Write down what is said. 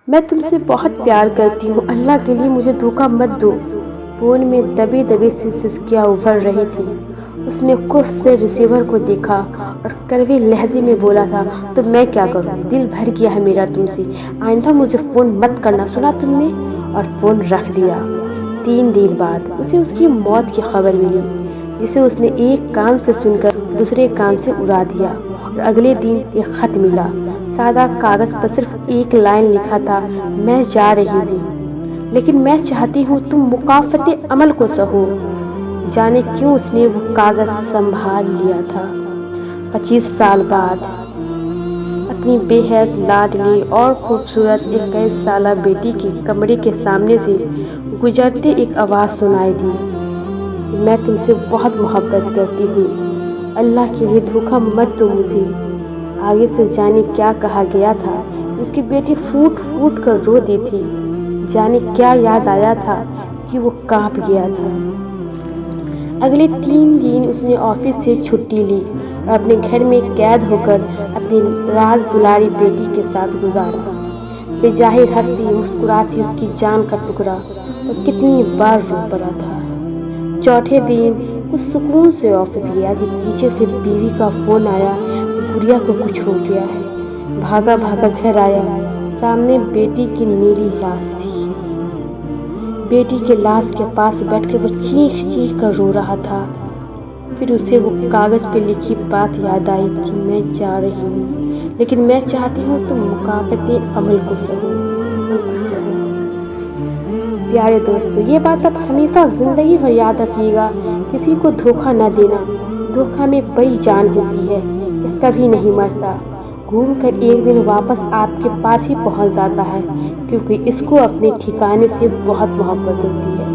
میں تم سے بہت پیار کرتی ہوں، اللہ کے لیے مجھے دھوکہ مت دو۔ فون میں دبی دبی سی سسکیاں ابھر رہی تھی۔ اس نے کف سے ریسیور کو دیکھا اور کڑوے لہجے میں بولا تھا، تو میں کیا کروں؟ دل بھر گیا ہے میرا تم سے، آئندہ مجھے فون مت کرنا، سنا تم نے؟ اور فون رکھ دیا۔ 3 دن بعد اسے اس کی موت کی خبر ملی، جسے اس نے ایک کان سے سن کر دوسرے کان سے اڑا دیا۔ اور اگلے دن ایک خط ملا، سادہ کاغذ پر صرف ایک لائن لکھا تھا، میں جا رہی ہوں، لیکن میں چاہتی ہوں تم مکافات عمل کو سہو۔ جانے کیوں اس نے وہ کاغذ سنبھال لیا تھا۔ 25 سال بعد اپنی بے حد لاڈلی اور خوبصورت 21 سالہ بیٹی کے کمرے کے سامنے سے گزرتے ایک آواز سنائی دی، میں تم سے بہت محبت کرتی ہوں، اللہ کے لیے دھوکہ مت دو مجھے۔ آگے سے جانے کیا کہا گیا تھا، اس کی بیٹی پھوٹ پھوٹ کر رو دی تھی۔ جانے کیا یاد آیا تھا کہ وہ کانپ گیا تھا۔ اگلے 3 دن اس نے آفس سے چھٹی لی اور اپنے گھر میں قید ہو کر اپنی راز دلاری بیٹی کے ساتھ گزارا۔ بے ظاہر ہنستی مسکراتی اس کی جان کا ٹکڑا، اور کتنی بار رو پڑا تھا۔ چوتھے دن کچھ سکون سے آفس گیا کہ پیچھے سے بیوی کا فون آیا کہ گڑیا کو کچھ ہو گیا ہے۔ بھاگا بھاگا گھر آیا، سامنے بیٹی کی نیلی لاش تھی۔ بیٹی کے لاش کے پاس بیٹھ کر وہ چیخ چیخ کر رو رہا تھا۔ پھر اسے وہ کاغذ پہ لکھی بات یاد آئی کہ میں جا رہی ہوں، لیکن میں چاہتی ہوں تم مکافات عمل کو سہو۔ پیارے دوستو، یہ بات آپ ہمیشہ زندگی بھر یاد رکھیے گا، کسی کو دھوکہ نہ دینا۔ دھوکہ میں بڑی جان ہوتی ہے، یہ کبھی نہیں مرتا، گھوم کر ایک دن واپس آپ کے پاس ہی پہنچ جاتا ہے، کیونکہ اس کو اپنے ٹھکانے سے بہت محبت ہوتی ہے۔